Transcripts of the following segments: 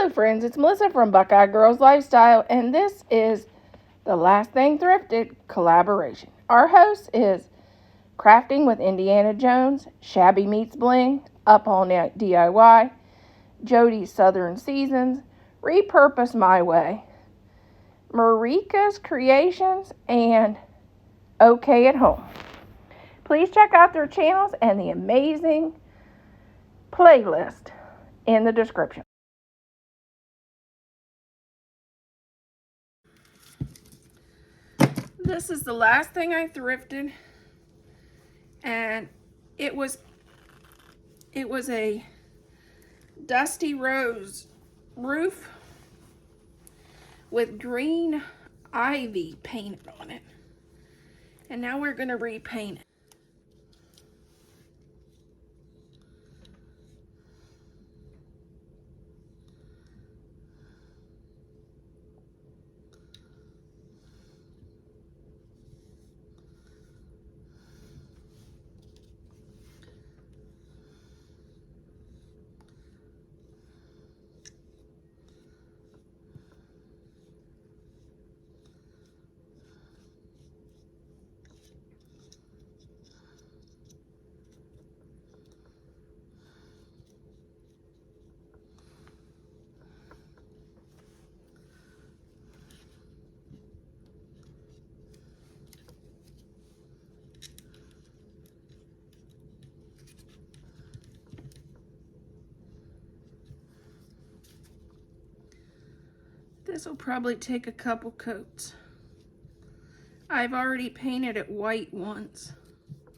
Hello friends, it's Melissa from Buckeye Girls Lifestyle, and this is the Last Thing Thrifted collaboration. Our host is Crafting with Indiana Jones, Shabby Meets Bling, Up All Night DIY, Jody's Southern Seasons, Repurpose My Way, Marika's Creations, and OK at Home. Please check out their channels and the amazing playlist in the description. This is the last thing I thrifted, and it was a dusty rose roof with green ivy painted on it, and now we're going to repaint it. This will probably take a couple coats. I've already painted it white once.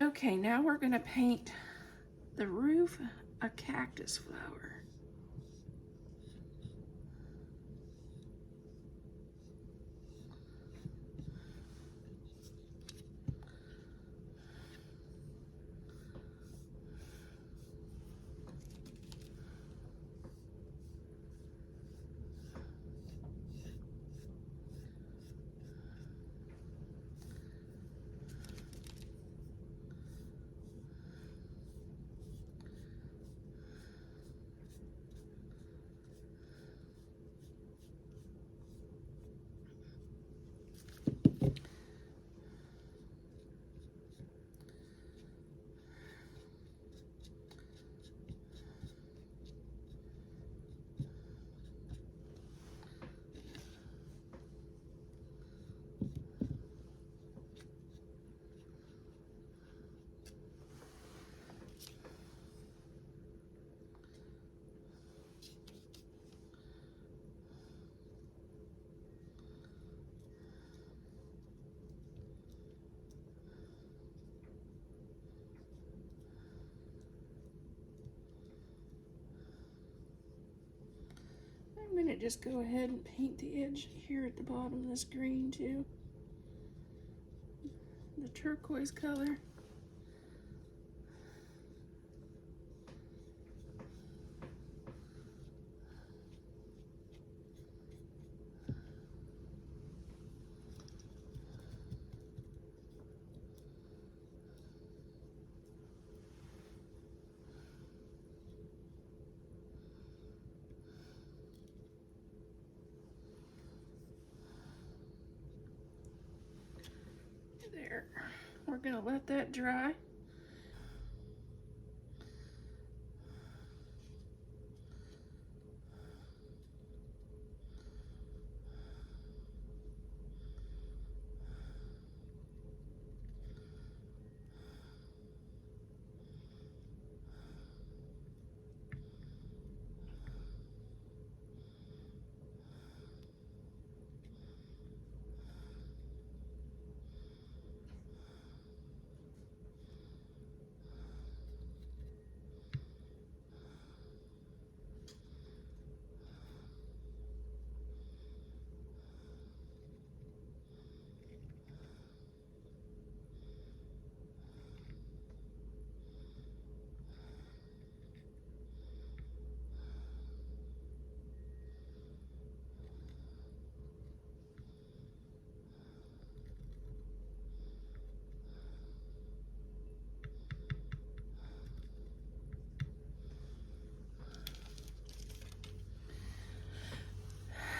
Okay, now we're going to paint the roof a cactus flower. I'm going to just go ahead and paint the edge here at the bottom of this green too. The turquoise color. There. We're going to let that dry.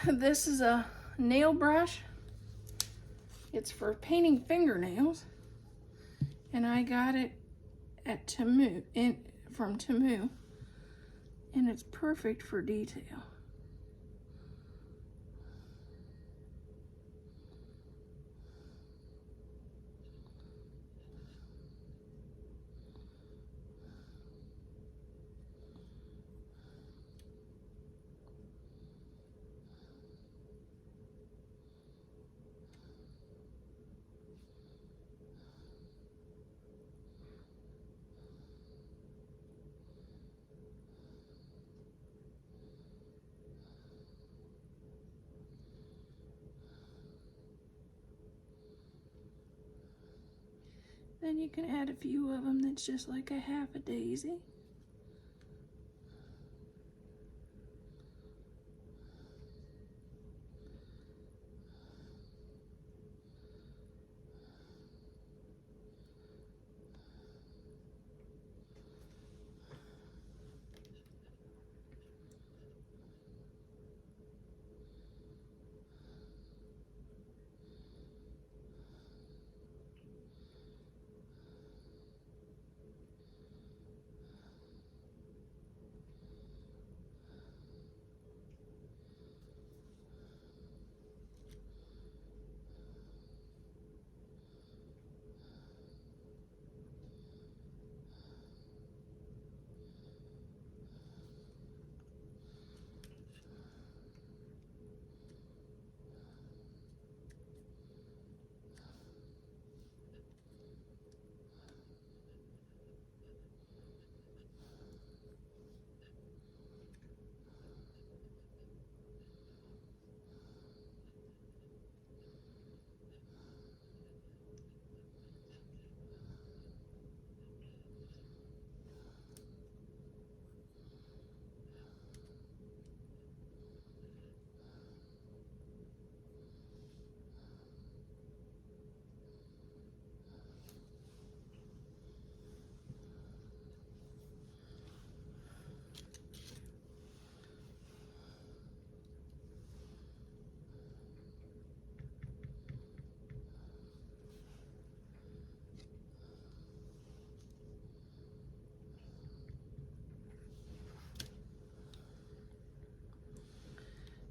This is a nail brush. It's for painting fingernails, and I got it at from Temu, and it's perfect for detail. Then you can add a few of them that's just like a half a daisy.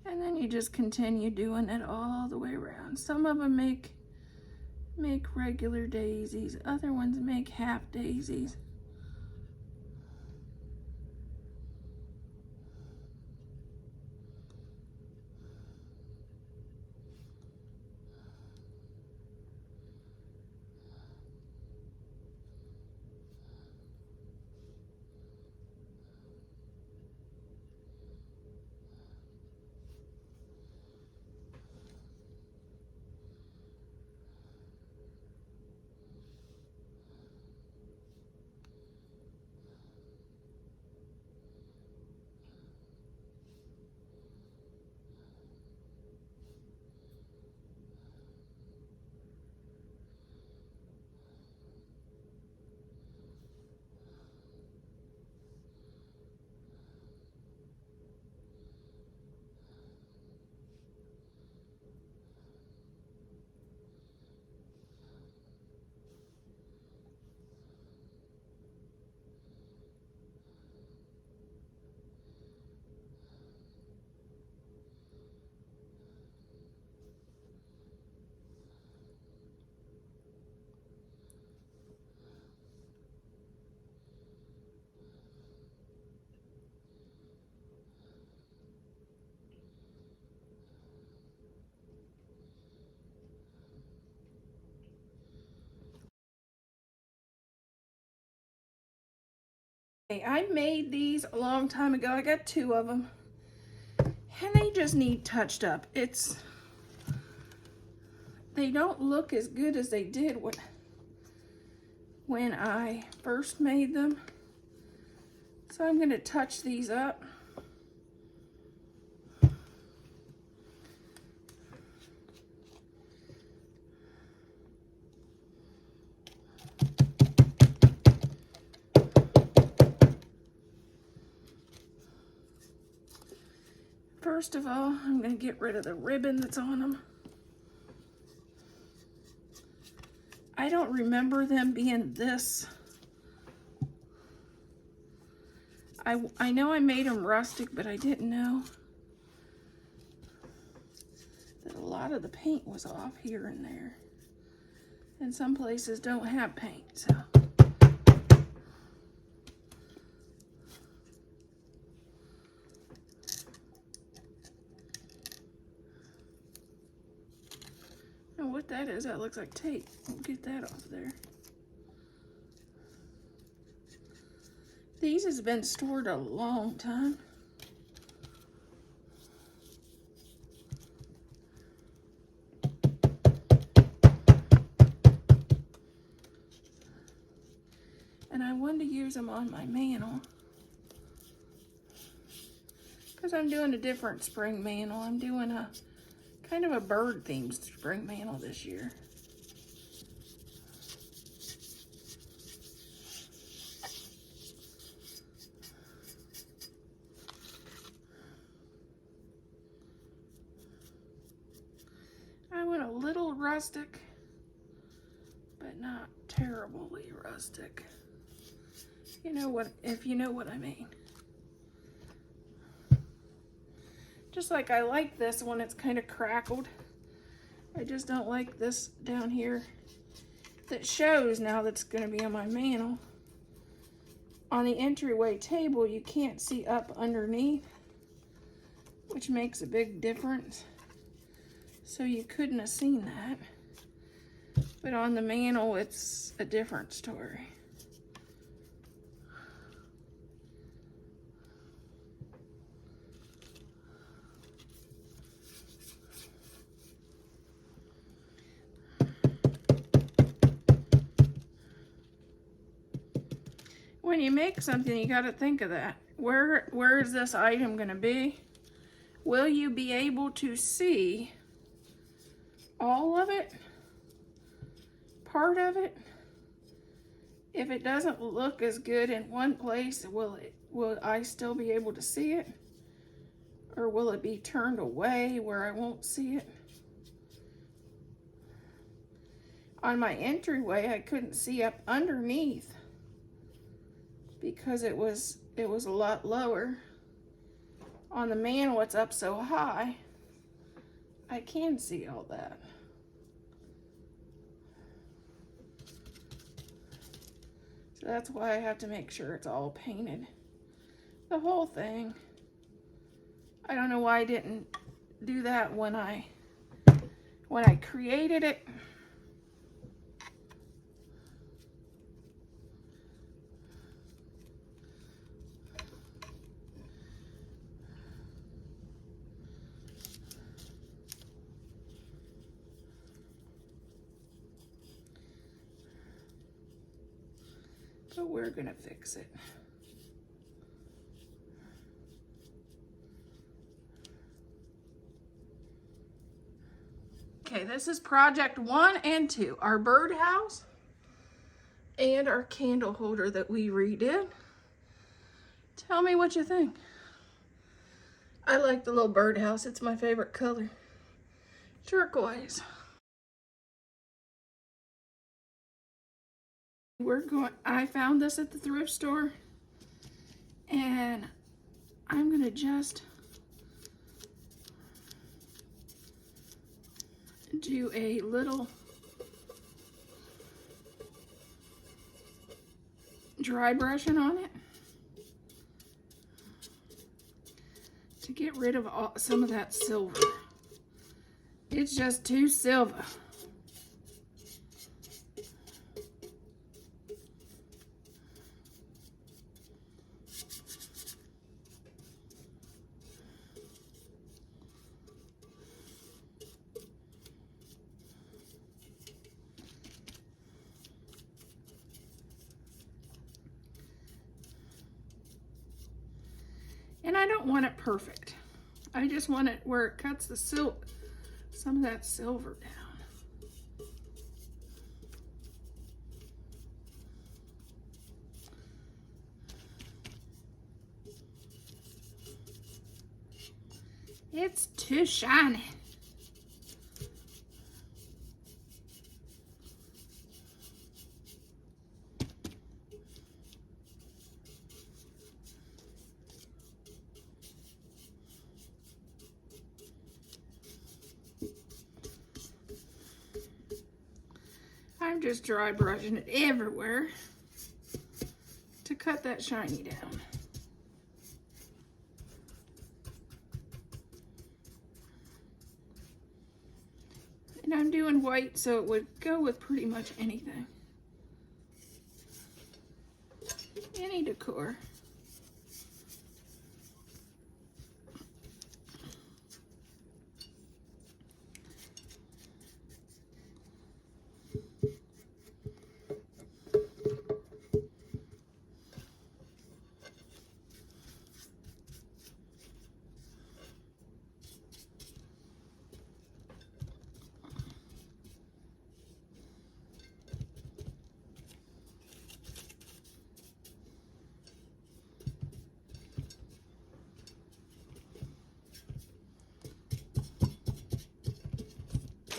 And then you just continue doing it all the way around. Some of them make regular daisies, other ones make half daisies. I made these a long time ago. I got 2 of them, and they just need touched up. They don't look as good as they did when I first made them. So I'm going to touch these up. First of all, I'm going to get rid of the ribbon that's on them. I don't remember them being this. I know I made them rustic, but I didn't know that a lot of the paint was off here and there. And some places don't have paint, so. And what that is, that looks like tape. We'll get that off there. These has been stored a long time. And I wanted to use them on my mantle because I'm doing a different spring mantle. I'm doing a kind of a bird themed spring mantle this year. I went a little rustic, but not terribly rustic. You know what, if you know what I mean. Just like I like this one, it's kind of crackled. I just don't like this down here that shows now that's going to be on my mantle. On the entryway table, you can't see up underneath, which makes a big difference. So you couldn't have seen that. But on the mantle, it's a different story. When you make something, you got to think of that. Where is this item going to be? Will you be able to see all of it? Part of it? If it doesn't look as good in one place, will I still be able to see it? Or will it be turned away where I won't see it? On my entryway, I couldn't see up underneath because it was a lot lower. On the mantle, it's up so high, I can see all that. So that's why I have to make sure it's all painted. The whole thing. I don't know why I didn't do that when I created it. But we're gonna fix it. Okay, this is project 1 and 2, our birdhouse and our candle holder that we redid. Tell me what you think. I like the little birdhouse, it's my favorite color. Turquoise. I found this at the thrift store, and I'm gonna just do a little dry brushing on it to get rid of some of that silver. It's just too silver. And I don't want it perfect. I just want it where it cuts the some of that silver down. It's too shiny. I'm just dry brushing it everywhere to cut that shiny down. And I'm doing white so it would go with pretty much anything. Any decor.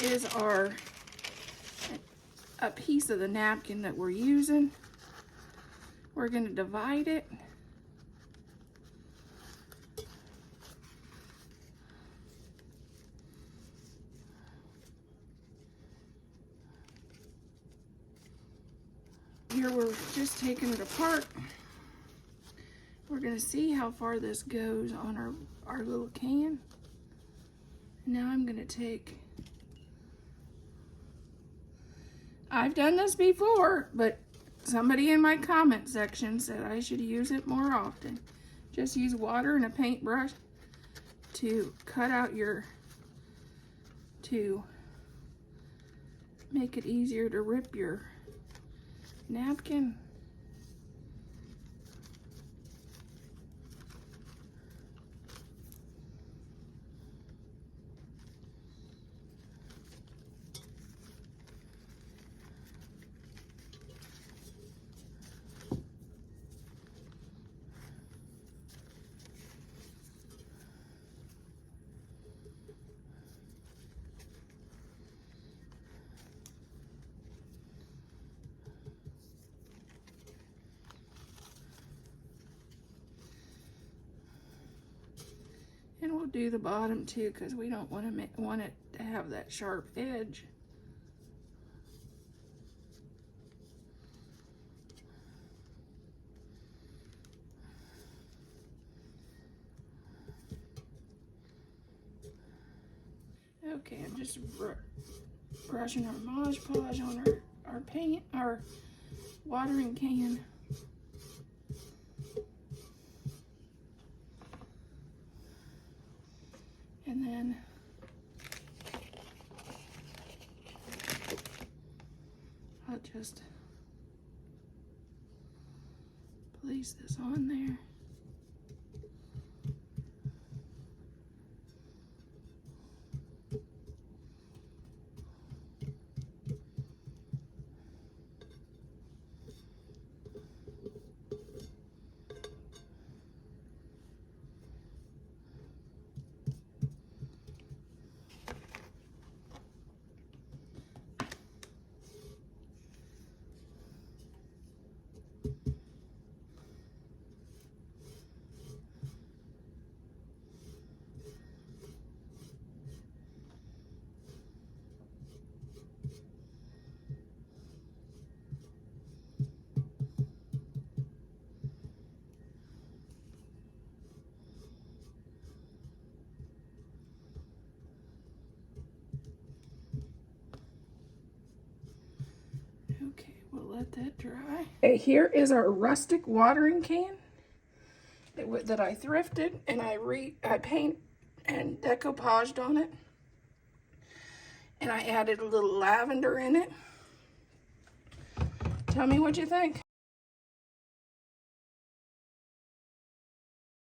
Is a piece of the napkin that we're using. We're going to divide it. Here we're just taking it apart. We're going to see how far this goes on our little can. Now I'm going to take, I've done this before, but somebody in my comment section said I should use it more often. Just use water and a paintbrush to cut out to make it easier to rip your napkin. And we'll do the bottom too, because we don't want it to have that sharp edge. Okay, I'm just brushing our Mod Podge on our watering can. And then I'll just place this on there. Okay, we'll let that dry. Okay, here is our rustic watering can that I thrifted, and I paint and decoupaged on it. And I added a little lavender in it. Tell me what you think.